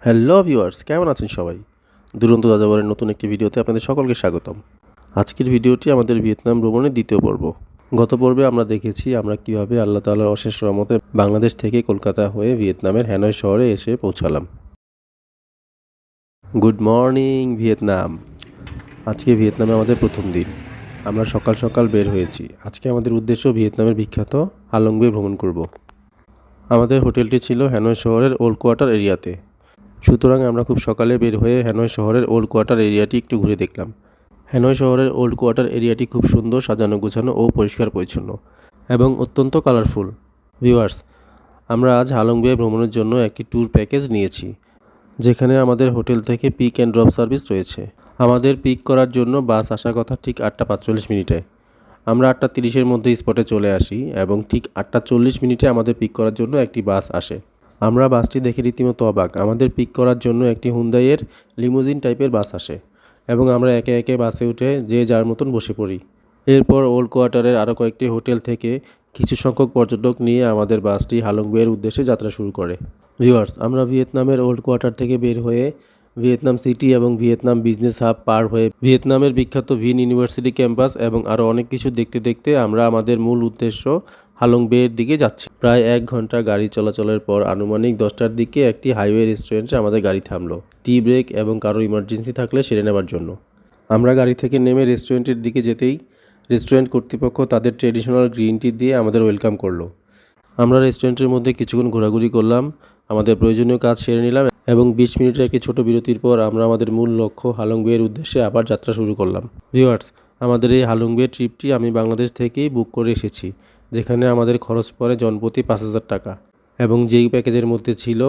Hello viewers, কেমন আছেন সবাই? দুরন্ত যাযাবরের নতুন একটি ভিডিওতে আপনাদের সকলকে স্বাগতম। আজকের ভিডিওটি আমাদের ভিয়েতনাম ভ্রমণের দ্বিতীয় পর্ব। গত পর্বে আমরা দেখেছি আমরা কিভাবে আল্লাহ তাআলার অশেষ রহমতে বাংলাদেশ থেকে কলকাতা হয়ে ভিয়েতনামের হ্যানয় শহরে এসে পৌঁছালাম। Good morning Vietnam. আজকে ভিয়েতনামে আমাদের প্রথম দিন। আমরা সকাল সকাল বের হয়েছি। আজকে আমাদের উদ্দেশ্য ভিয়েতনামের বিখ্যাত হালং বে ভ্রমণ করব। আমাদের হোটেলটি ছিল হ্যানয় শহরের ওল্ড কোয়ার্টার এরিয়াতে। সুতরাং আমরা খুব সকালে বের হয়ে হ্যানয় শহরের ওল্ড কোয়ার্টার এরিয়াটি একটু ঘুরে দেখলাম। হ্যানয় শহরের ওল্ড কোয়ার্টার এরিয়াটি খুব সুন্দর, সাজানো গোছানো ও পরিষ্কার পরিচ্ছন্ন এবং অত্যন্ত কালারফুল। ভিউয়ার্স, আমরা আজ হালং বে ভ্রমণের জন্য একটি ট্যুর প্যাকেজ নিয়েছি, যেখানে আমাদের হোটেল থেকে পিক অ্যান্ড ড্রপ সার্ভিস রয়েছে। আমাদের পিক করার জন্য বাস আসার কথা ঠিক 8:45 আমরা 8:30-এর মধ্যে স্পটে চলে আসি এবং ঠিক 8:40 আমাদের পিক করার জন্য একটি বাস আসে। আমরা বাসটি দেখে রীতিমতো অবাক। আমাদের পিক করার জন্য একটি হুন্দাইয়ের লিমুজিন টাইপের বাস আসে এবং আমরা একে একে বাসে উঠে যে যার মতন বসে পড়ি। এরপর ওল্ড কোয়ার্টারের আরও কয়েকটি হোটেল থেকে কিছু সংখ্যক পর্যটক নিয়ে আমাদের বাসটি হালং বের উদ্দেশ্যে যাত্রা শুরু করে। ভিউয়ার্স, আমরা ভিয়েতনামের ওল্ড কোয়ার্টার থেকে বের হয়ে ভিয়েতনাম সিটি এবং ভিয়েতনাম বিজনেস হাব পার হয়ে ভিয়েতনামের বিখ্যাত ভিন ইউনিভার্সিটি ক্যাম্পাস এবং আরও অনেক কিছু দেখতে দেখতে আমরা আমাদের মূল উদ্দেশ্য হালং বের দিকে যাচ্ছি। প্রায় 1 ঘন্টা গাড়ি চলাচলের পর আনুমানিক 10টার দিকে একটি হাইওয়ে রেস্টুরেন্টে আমাদের গাড়ি থামলো, টি ব্রেক এবং কারো ইমার্জেন্সি থাকলে সেরে নেবার জন্য। আমরা গাড়ি থেকে নেমে রেস্টুরেন্টের দিকে যেতেই রেস্টুরেন্ট কর্তৃপক্ষ তাদের ট্রেডিশনাল গ্রিন টি দিয়ে আমাদের ওয়েলকাম করলো। আমরা রেস্টুরেন্টের মধ্যে কিছুক্ষণ ঘোরাঘুরি করলাম, আমাদের প্রয়োজনীয় কাজ সেরে নিলাম এবং 20 মিনিটের একটি ছোট বিরতির পর আমরা আমাদের মূল লক্ষ্য হালং বের উদ্দেশ্যে আবার যাত্রা শুরু করলাম। ভিউয়ার্স, আমাদের এই হালং বে ট্রিপটি আমি বাংলাদেশ থেকেই বুক করে এসেছি, যেখানে আমাদের খরচ পড়ে জনপ্রতি 5,000 টাকা এবং যেই প্যাকেজের মধ্যে ছিল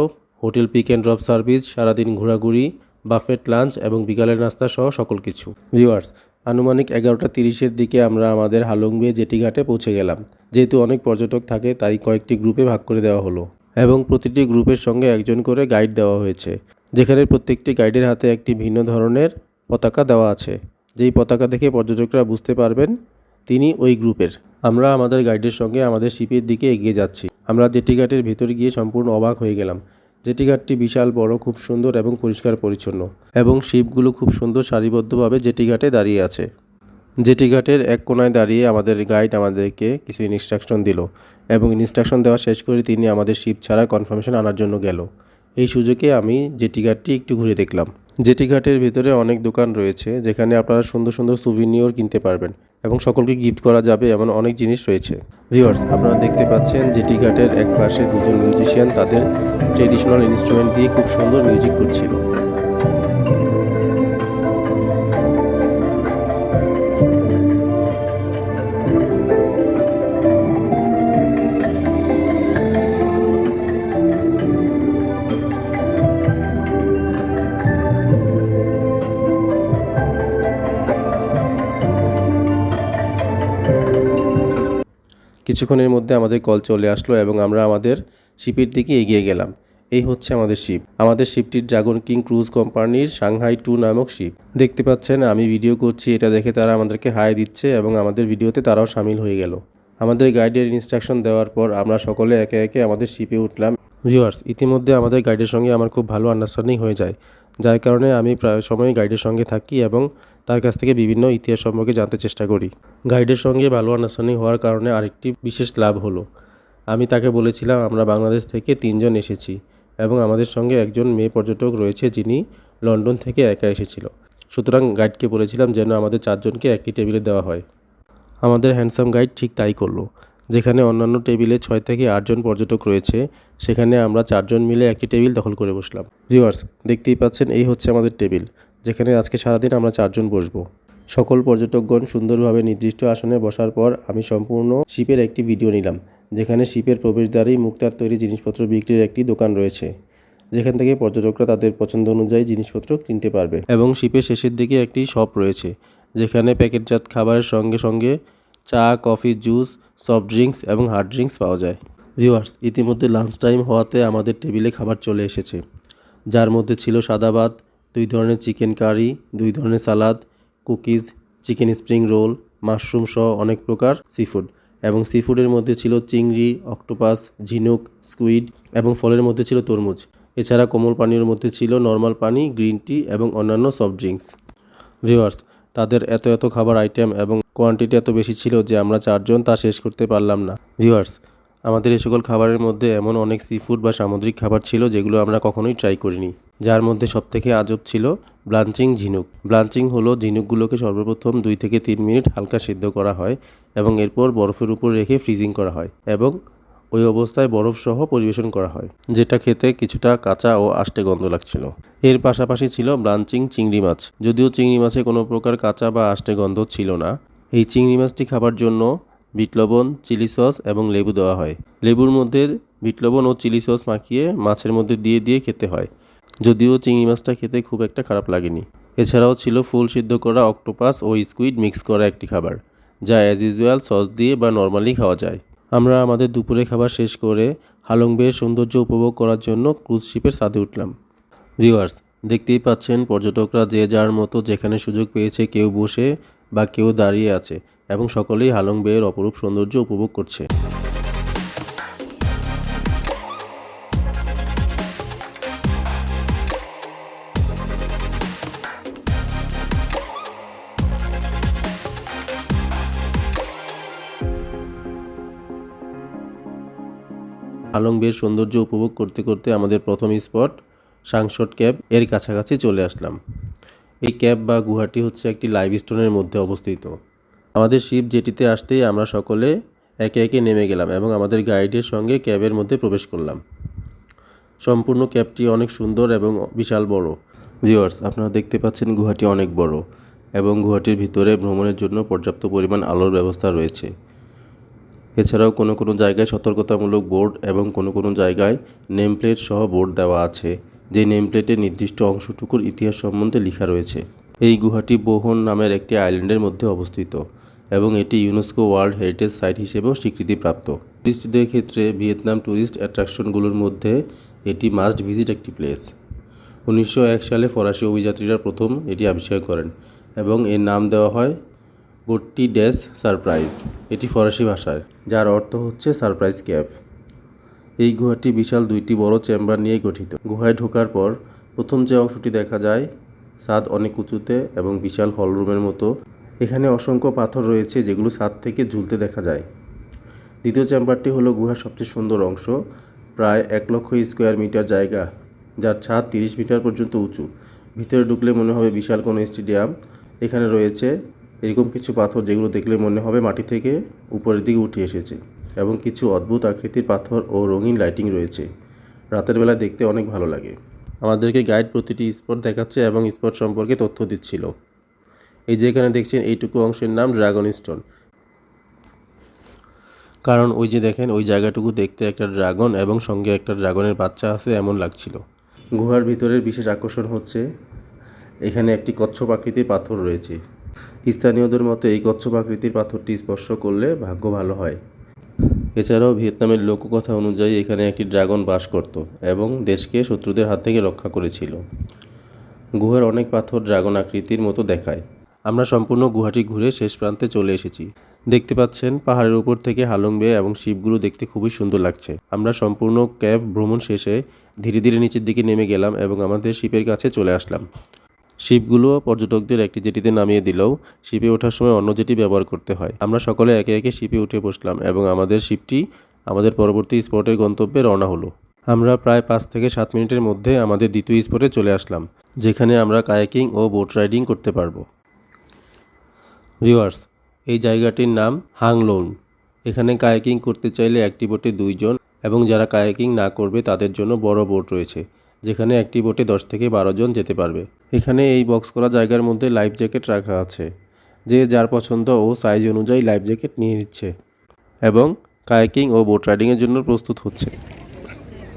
hotel pick and drop service, সারাদিন ঘোরাঘুরি, বাফেট লাঞ্চ এবং বিকালের নাস্তা সহ সকল কিছু। ভিউয়ার্স, আনুমানিক 11:30-এর দিকে আমরা আমাদের হালং বে জেটি ঘাটে পৌঁছে গেলাম। যেহেতু অনেক পর্যটক থাকে তাই কয়েকটি গ্রুপে ভাগ করে দেওয়া হলো এবং প্রতিটি গ্রুপের সঙ্গে একজন করে গাইড দেওয়া হয়েছে, যেখানে প্রত্যেকটি গাইডের হাতে একটি ভিন্ন ধরনের পতাকা দেওয়া আছে। যেই পতাকা দেখে পর্যটকরা বুঝতে পারবেন তিনি ওই গ্রুপের। আমরা আমাদের গাইডের সঙ্গে আমাদের শিপের দিকে এগিয়ে যাচ্ছি। আমরা জেটি ঘাটের ভেতর গিয়ে সম্পূর্ণ অবাক হয়ে গেলাম। জেটি ঘাটটি বিশাল বড়, খুব সুন্দর এবং পরিষ্কার পরিচ্ছন্ন এবং শিপগুলো খুব সুন্দর সারিবদ্ধভাবে জেটি ঘাটে দাঁড়িয়ে আছে। জেটি ঘাটের এক কোনায় দাঁড়িয়ে আমাদের গাইড আমাদেরকে কিছু ইনস্ট্রাকশন দিল এবং ইনস্ট্রাকশন দেওয়া শেষ করে তিনি আমাদের শিপ ছাড়া কনফার্মেশন আনার জন্য গেল। এই সুযোগে আমি জেটি ঘাটটি একটু ঘুরে দেখলাম। জেটি ঘাটের ভিতরে অনেক দোকান রয়েছে, যেখানে আপনারা সুন্দর সুন্দর সুভিনিয়র কিনতে পারবেন এবং সকলকে গিফট করা যাবে এমন অনেক জিনিস রয়েছে। ভিউয়ার্স, আপনারা দেখতে পাচ্ছেন জেটি ঘাটের এক পাশে দুজন মিউজিশিয়ান তাদের ট্রেডিশনাল ইনস্ট্রুমেন্ট দিয়ে খুব সুন্দর মিউজিক করছিল। কিছুক্ষণের মধ্যে আমাদের কল চলে আসলো এবং আমরা আমাদের শিপের দিকে এগিয়ে গেলাম। এই হচ্ছে আমাদের শিপ। আমাদের শিপটির ড্রাগন কিং ক্রুজ কোম্পানির সাংহাই 2 নামক শিপ। দেখতে পাচ্ছেন আমি ভিডিও করছি, এটা দেখে তারা আমাদেরকে হাই দিচ্ছে এবং আমাদের ভিডিওতে তারাও সামিল হয়ে গেল। আমাদের গাইডের ইনস্ট্রাকশন দেওয়ার পর আমরা সকলে একে একে আমাদের শিপে উঠলাম। ভিউয়ার্স, ইতিমধ্যে আমাদের গাইডের সঙ্গে আমার খুব ভালো আন্ডারস্ট্যান্ডিং হয়ে যায়, যার কারণে আমি প্রায় সময়ই গাইডের সঙ্গে থাকি এবং তার কাছ থেকে বিভিন্ন ইতিহাস সম্পর্কে জানতে চেষ্টা করি। গাইডের সঙ্গে ভালো আন্ডারস্ট্যান্ডিং হওয়ার কারণে আরেকটি বিশেষ লাভ হলো, আমি তাকে বলেছিলাম আমরা বাংলাদেশ থেকে 3 জন এসেছি এবং আমাদের সঙ্গে একজন মেয়ে পর্যটক রয়েছে যিনি লন্ডন থেকে একা এসেছিল। সুতরাং গাইডকে বলেছিলাম যেন আমাদের 4 জনকে একটি টেবিলে দেওয়া হয়। আমাদের হ্যান্ডসাম গাইড ঠিক তাই করলো। যেখানে অন্যান্য টেবিলে 6 থেকে 8 জন পর্যটক রয়েছে, সেখানে আমরা 4 জন মিলে একটি টেবিল দখল করে বসলাম। ভিউয়ার্স, দেখতেই পাচ্ছেন এই হচ্ছে আমাদের টেবিল, যেখানে আজকে সারাদিন আমরা 4 জন বসবো। সকল পর্যটকগণ সুন্দরভাবে নির্দিষ্ট আসনে বসার পর আমি সম্পূর্ণ শিপের একটি ভিডিও নিলাম, যেখানে শিপের প্রবেশদ্বারেই মুক্তার তৈরি জিনিসপত্র বিক্রির একটি দোকান রয়েছে, যেখান থেকে পর্যটকরা তাদের পছন্দ অনুযায়ী জিনিসপত্র কিনতে পারবে এবং শিপের শেষের দিকে একটি শপ রয়েছে, যেখানে প্যাকেটজাত খাবারের সঙ্গে সঙ্গে চা, কফি, জুস, সফট ড্রিঙ্কস এবং হার্ড ড্রিঙ্কস পাওয়া যায়। ভিউয়ার্স, ইতিমধ্যে লাঞ্চ টাইম হওয়াতে আমাদের টেবিলে খাবার চলে এসেছে, যার মধ্যে ছিল সাদা ভাত, 2 ধরনের চিকেন কারি, 2 ধরনের salad, cookies, chicken spring roll, mushroom সহ অনেক প্রকার সিফুড এবং সিফুডের মধ্যে ছিল চিংড়ি, অক্টোপাস, ঝিনুক, স্কুইড এবং ফলের মধ্যে ছিল তরমুজ। এছাড়া কোমল পানীয়ের মধ্যে ছিল নর্মাল পানি, গ্রিন টি এবং অন্যান্য সফট ড্রিঙ্কস। ভিউয়ার্স, তাদের এত খাবার আইটেম এবং কোয়ান্টিটি এত বেশি ছিল যে আমরা 4 জন তা শেষ করতে পারলাম না। ভিউয়ার্স, আমাদের এই সকল খাবারের মধ্যে এমন অনেক সি ফুড বা সামুদ্রিক খাবার ছিল যেগুলো আমরা কখনোই ট্রাই করিনি। যার মধ্যে সবথেকে আজব ছিল ব্লাঞ্চিং ঝিনুক। ব্লাঞ্চিং হলো ঝিনুকগুলোকে সর্বপ্রথম 2 থেকে 3 মিনিট হালকা সিদ্ধ করা হয় এবং এরপর বরফের উপর রেখে ফ্রিজিং করা হয় এবং ওই অবস্থায় বরফ সহ পরিবেশন করা হয়, যেটা খেতে কিছুটা কাঁচা ও আষ্টে গন্ধ লাগছিল। এর পাশাপাশি ছিল ব্লাঞ্চিং চিংড়ি মাছ। যদিও চিংড়ি মাছে কোনো প্রকার কাঁচা বা আষ্টে গন্ধ ছিল না, এই চিংড়ি মাছটি খাবার জন্য বিট লবণ, চিলি সস এবং লেবু দেওয়া হয়। লেবুর মধ্যে বিট লবণ ও চিলি সস মাখিয়ে মাছের মধ্যে দিয়ে খেতে হয়। যদিও চিংড়ি মাছটা খেতে খুব একটা খারাপ লাগেনি। এছাড়াও ছিল ফুল সিদ্ধ করা অক্টোপাস ও স্কুইড মিক্স করা একটি খাবার, যা অ্যাজ ইউজুয়াল সস দিয়ে বা নর্মালি খাওয়া যায়। আমরা আমাদের দুপুরে খাবার শেষ করে হালং বের সৌন্দর্য উপভোগ করার জন্য ক্রুজ শিপের ছাদে উঠলাম। ভিউয়ার্স, দেখতেই পাচ্ছেন পর্যটকরা যে যার মতো যেখানে সুযোগ পেয়েছে কেউ বসে বা কেউ দাঁড়িয়ে আছে এবং সকলেই হালং বের অপরূপ সৌন্দর্য উপভোগ করছে। হালং বের সৌন্দর্য উপভোগ করতে করতে আমাদের প্রথম স্পট সাংসট ক্যাব এর কাছাকাছি চলে আসলাম। এই ক্যাব বা গুহাটি হচ্ছে একটি লাইভস্টোনের মধ্যে অবস্থিত। আমাদের শিপ জেটিতে আসতেই আমরা সকলে একে নেমে গেলাম এবং আমাদের গাইডের সঙ্গে ক্যাবের মধ্যে প্রবেশ করলাম। সম্পূর্ণ ক্যাবটি অনেক সুন্দর এবং বিশাল বড়। ভিউয়ার্স, আপনারা দেখতে পাচ্ছেন গুহাটি অনেক বড় এবং গুহাটির ভিতরে ভ্রমণের জন্য পর্যাপ্ত পরিমাণ আলোর ব্যবস্থা রয়েছে। এছাড়াও কোনো জায়গায় সতর্কতামূলক বোর্ড এবং কোনো জায়গায় নেম প্লেট সহ বোর্ড দেওয়া আছে, যে নেম প্লেটে নির্দিষ্ট অংশটুকুর ইতিহাস সম্বন্ধে লেখা রয়েছে। এই গুহাটি বোহন নামের একটি আইল্যান্ডের মধ্যে অবস্থিত এবং এটি ইউনেস্কো ওয়ার্ল্ড হেরিটেজ সাইট হিসেবেও স্বীকৃতিপ্রাপ্ত। টুরিস্টদের ক্ষেত্রে ভিয়েতনাম ট্যুরিস্ট অ্যাট্রাকশনগুলোর মধ্যে এটি মাস্ট ভিজিট একটি প্লেস। 1901 সালে ফরাসি অভিযাত্রীরা প্রথম এটি আবিষ্কার করেন এবং এর নাম দেওয়া হয় গোট্টি ড্যাশ সারপ্রাইজ। এটি ফরাসি ভাষায়, যার অর্থ হচ্ছে সারপ্রাইজ ক্যাভ। এই গুহাটি বিশাল 2টি বড় চেম্বার নিয়ে গঠিত। গুহায় ঢোকার পর প্রথম যে অংশটি দেখা যায়, ছাদ অনেক উঁচুতে এবং বিশাল হলরুমের মতো। এখানে অসংখ্য পাথর রয়েছে যেগুলো ছাদ থেকে ঝুলতে দেখা যায়। দ্বিতীয় চেম্বারটি হলো গুহার সবচেয়ে সুন্দর অংশ, প্রায় 1 লক্ষ স্কোয়ার মিটার জায়গা, যার ছাদ 30 মিটার পর্যন্ত উঁচু। ভিতরে ঢুকলে মনে হবে বিশাল কোনো স্টেডিয়াম। এখানে রয়েছে এরকম কিছু পাথর যেগুলো দেখলে মনে হবে মাটি থেকে উপরের দিকে উঠে এসেছে এবং কিছু অদ্ভুত আকৃতির পাথর ও রঙিন লাইটিং রয়েছে। রাতের বেলা দেখতে অনেক ভালো লাগে। আমাদেরকে গাইড প্রতিটি স্পট দেখাচ্ছে এবং স্পট সম্পর্কে তথ্য দিচ্ছিল। এই যে এখানে দেখছেন এইটুকু অংশের নাম ড্রাগন স্টোন, কারণ ওই যে দেখেন ওই জায়গাটুকু দেখতে একটা ড্রাগন এবং সঙ্গে একটা ড্রাগনের বাচ্চা আছে এমন লাগছিল। গুহার ভিতরের বিশেষ আকর্ষণ হচ্ছে এখানে একটি কচ্ছপ আকৃতির পাথর রয়েছে। স্থানীয়দের মতে এই কচ্ছপ আকৃতির পাথরটি স্পর্শ করলে ভাগ্য ভালো হয়। এছাড়াও ভিয়েতনামের লোককথা অনুযায়ী এখানে একটি ড্রাগন বাস করত এবং দেশকে শত্রুদের হাত থেকে রক্ষা করেছিল। গুহার অনেক পাথর ড্রাগন আকৃতির মতো দেখায়। আমরা সম্পূর্ণ গুহাটি ঘুরে শেষ প্রান্তে চলে এসেছি। দেখতে পাচ্ছেন পাহাড়ের উপর থেকে হালং বে এবং শিপগুলো দেখতে খুবই সুন্দর লাগছে। আমরা সম্পূর্ণ ক্যাব ভ্রমণ শেষে ধীরে ধীরে নিচের দিকে নেমে গেলাম এবং আমাদের শিপের কাছে চলে আসলাম। শিপগুলো পর্যটকদের একটি জেটিতে নামিয়ে দিলেও শিপে ওঠার সময় অন্য জেটি ব্যবহার করতে হয়। আমরা সকলে একে শিপে উঠে বসলাম এবং আমাদের শিপটি আমাদের পরবর্তী স্পটের গন্তব্যে রওনা হলো। আমরা প্রায় 5 থেকে 7 মিনিটের মধ্যে আমাদের দ্বিতীয় স্পটে চলে আসলাম, যেখানে আমরা কায়াকিং ও বোট রাইডিং করতে পারবো। ভিউয়ার্স, এই জায়গাটির নাম হাং লোন। এখানে কায়াকিং করতে চাইলে একটি বোটে 2 জন এবং যারা কায়াকিং না করবে তাদের জন্য বড় বোট রয়েছে, যেখানে একটি বোটে 10 থেকে 12 জন যেতে পারবে। এখানে এই বক্স করা জায়গার মধ্যে লাইফ জ্যাকেট রাখা আছে। যে যার পছন্দ ও সাইজ অনুযায়ী লাইফ জ্যাকেট নিয়ে নিচ্ছে এবং কায়াকিং ও বোট রাইডিংয়ের জন্য প্রস্তুত হচ্ছে।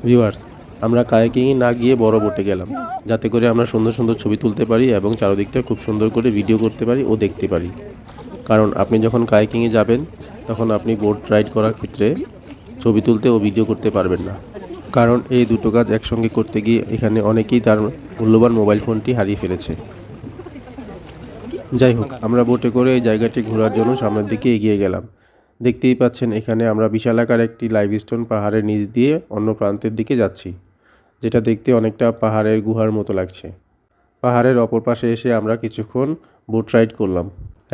ভিউয়ার্স, আমরা কায়াকিংয়ে না গিয়ে বড় বোটে গেলাম, যাতে করে আমরা সুন্দর সুন্দর ছবি তুলতে পারি এবং চারদিকটা খুব সুন্দর করে ভিডিও করতে পারি ও দেখতে পারি। কারণ আপনি যখন কায়াকিংয়ে যাবেন তখন আপনি বোট রাইড করার ক্ষেত্রে ছবি তুলতে ও ভিডিও করতে পারবেন না, কারণ এই দুটো কাজ একসঙ্গে করতে গিয়ে এখানে অনেকেই তার মূল্যবান মোবাইল ফোনটি হারিয়ে ফেলেছে। যাই হোক, আমরা বোটে করে এই জায়গাটি ঘোরার জন্য সামনের দিকে এগিয়ে গেলাম। দেখতেই পাচ্ছেন এখানে আমরা বিশালাকার একটি লাইভস্টোন পাহাড়ের নিচ দিয়ে অন্য প্রান্তের দিকে যাচ্ছি। যেটা দেখতে অনেকটা পাহাড়ের গুহার মতো লাগছে। পাহাড়ের অপর পাশে এসে আমরা কিছুক্ষণ বোট রাইড করলাম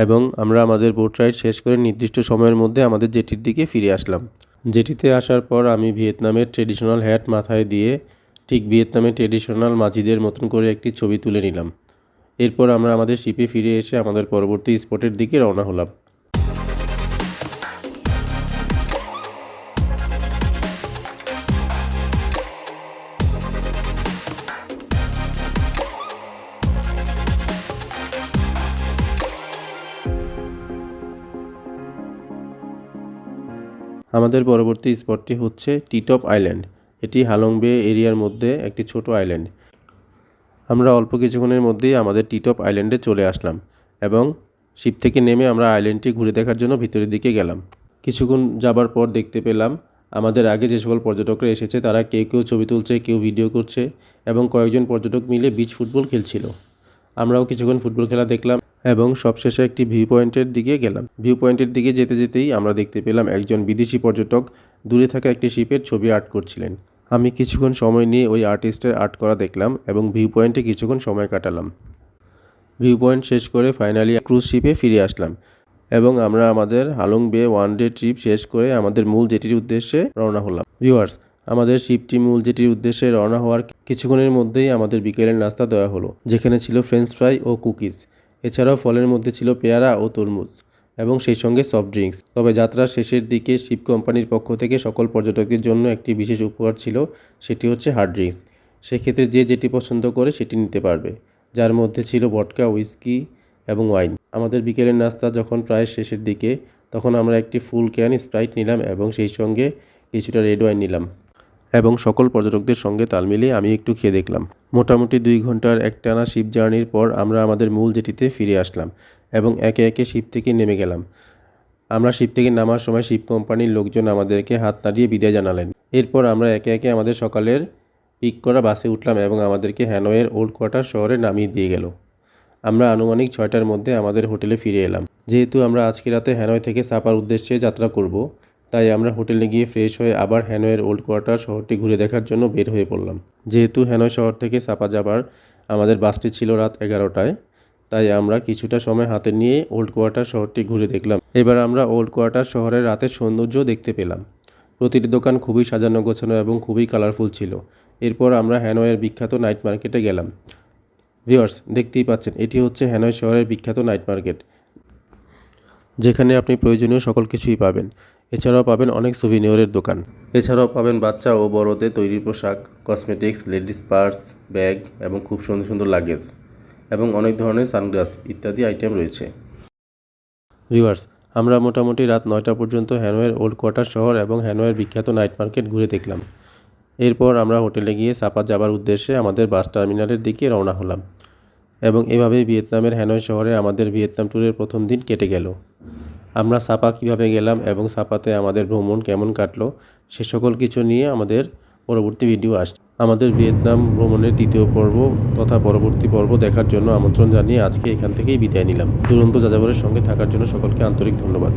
এবং আমরা আমাদের বোট রাইড শেষ করে নির্দিষ্ট সময়ের মধ্যে আমাদের জেটির দিকে ফিরে আসলাম। জেটিতে আসার পর আমি ভিয়েতনামের ট্রেডিশনাল হ্যাট মাথায় দিয়ে ঠিক ভিয়েতনামের ট্রেডিশনাল মাঝিদের মতন করে একটি ছবি তুলে নিলাম। এরপর আমরা আমাদের শিপে ফিরে এসে আমাদের পরবর্তী স্পটের দিকে রওনা হলাম। আমাদের পরবর্তী স্পটটি হচ্ছে টিটপ আইল্যান্ড। এটি হালং বে এরিয়ার মধ্যে একটি ছোট আইল্যান্ড। আমরা অল্প কিছুক্ষণের মধ্যেই আমাদের টিটপ আইল্যান্ডে চলে আসলাম এবং শিপ থেকে নেমে আমরা আইল্যান্ডটি ঘুরে দেখার জন্য ভিতরের দিকে গেলাম। কিছুক্ষণ যাবার পর দেখতে পেলাম আমাদের আগে যে সকল পর্যটকরা এসেছে তারা কেউ কেউ ছবি তুলছে, কেউ ভিডিও করছে এবং কয়েকজন পর্যটক মিলে বিচ ফুটবল খেলছিল। আমরাও কিছুক্ষণ ফুটবল খেলা দেখলাম এবং সবশেষে একটি ভিউ পয়েন্টের দিকে গেলাম। ভিউ পয়েন্টের দিকে যেতে যেতেই আমরা দেখতে পেলাম একজন বিদেশি পর্যটক দূরে থাকা একটি শিপের ছবি আর্ট করছিলেন। আমি কিছুক্ষণ সময় নিয়ে ওই আর্টিস্টের আর্ট করা দেখলাম এবং ভিউ পয়েন্টে কিছুক্ষণ সময় কাটালাম। ভিউ পয়েন্ট শেষ করে ফাইনালি ক্রুজ শিপে ফিরে আসলাম এবং আমরা আমাদের হালং বে ওয়ান ডে ট্রিপ শেষ করে আমাদের মূল জেটির উদ্দেশ্যে রওনা হলাম। ভিউয়ার্স, আমাদের শিপটি মূল জেটির উদ্দেশ্যে রওনা হওয়ার কিছুক্ষণের মধ্যেই আমাদের বিকেলের নাস্তা দেওয়া হলো, যেখানে ছিল ফ্রেঞ্চ ফ্রাই ও কুকিজ। এছাড়াও ফলের মধ্যে ছিল পেয়ারা ও তরমুজ এবং সেই সঙ্গে সফট ড্রিঙ্কস। তবে যাত্রার শেষের দিকে শিপ কোম্পানির পক্ষ থেকে সকল পর্যটকদের জন্য একটি বিশেষ উপহার ছিল, সেটি হচ্ছে হার্ড ড্রিঙ্কস। সেক্ষেত্রে যে যেটি পছন্দ করে সেটি নিতে পারবে, যার মধ্যে ছিল ভদকা, উইস্কি এবং ওয়াইন। আমাদের বিকেলের নাস্তা যখন প্রায় শেষের দিকে, তখন আমরা একটি ফুল ক্যান স্প্রাইট নিলাম এবং সেই সঙ্গে কিছুটা রেড ওয়াইন নিলাম এবং সকল পর্যটকদের সঙ্গে তাল মিলিয়ে আমি একটু খেয়ে দেখলাম। মোটামুটি 2 ঘন্টার একটানা শিপ জার্নির পর আমরা আমাদের মূল জেটিতে ফিরে আসলাম এবং একে একে শিপ থেকে নেমে গেলাম। আমরা শিপ থেকে নামার সময় শিপ কোম্পানির লোকজন আমাদেরকে হাত নাড়িয়ে বিদায় জানালেন। এরপর আমরা একে একে আমাদের সকালের পিক করা বাসে উঠলাম এবং আমাদেরকে হ্যানয়ের ওল্ড কোয়ার্টার শহরে নামিয়ে দিয়ে গেল। আমরা আনুমানিক 6টার মধ্যে আমাদের হোটেলে ফিরে এলাম। যেহেতু আমরা আজকে রাতে হ্যানয় থেকে সাপার উদ্দেশ্যে যাত্রা করব, তাই আমরা হোটেলে গিয়ে ফ্রেশ হয়ে আবার হ্যানয়ের ওল্ড কোয়ার্টার শহরটি ঘুরে দেখার জন্য বের হয়ে পড়লাম। যেহেতু হ্যানয় শহর থেকে সাপা যাবার আমাদের বাসটি ছিল রাত 11টায়, তাই আমরা কিছুটা সময় হাতে নিয়ে ওল্ড কোয়ার্টার শহরটি ঘুরে দেখলাম। এবার আমরা ওল্ড কোয়ার্টার শহরের রাতের সৌন্দর্য দেখতে পেলাম। প্রতিটি দোকান খুবই সাজানো গোছানো এবং খুবই কালারফুল ছিল। এরপর আমরা হ্যানয়ের বিখ্যাত নাইট মার্কেটে গেলাম। ভিউয়ার্স, দেখতেই পাচ্ছেন এটি হচ্ছে হ্যানয় শহরের বিখ্যাত নাইট মার্কেট, যেখানে আপনি প্রয়োজনীয় সকল কিছুই পাবেন। এছাড়াও পাবেন অনেক সুভিনিয়রের দোকান। এছাড়াও পাবেন বাচ্চা ও বড়দের তৈরি পোশাক, কসমেটিক্স, লেডিস পার্স, ব্যাগ এবং খুব সুন্দর সুন্দর লাগেজ এবং অনেক ধরনের সানগ্লাস ইত্যাদি আইটেম রয়েছে। ভিউয়ার্স, আমরা মোটামুটি রাত 9টা পর্যন্ত হ্যানয়ের ওল্ড কোয়ার্টার শহর এবং হ্যানয়ের বিখ্যাত নাইট মার্কেট ঘুরে দেখলাম। এরপর আমরা হোটেলে গিয়ে সাপা যাবার উদ্দেশ্যে আমাদের বাস টার্মিনালের দিকে রওনা হলাম এবং এভাবেই ভিয়েতনামের হ্যানয় শহরে আমাদের ভিয়েতনাম ট্যুরের প্রথম দিন কেটে গেল। আমরা সাপা কীভাবে গেলাম এবং সাপাতে আমাদের ভ্রমণ কেমন কাটলো সে সকল কিছু নিয়ে আমাদের পরবর্তী ভিডিও আসছে। আমাদের ভিয়েতনাম ভ্রমণের 3য় পর্ব তথা পরবর্তী পর্ব দেখার জন্য আমন্ত্রণ জানিয়ে আজকে এখান থেকেই বিদায় নিলাম। দুরন্ত যাযাবরের সঙ্গে থাকার জন্য সকলকে আন্তরিক ধন্যবাদ।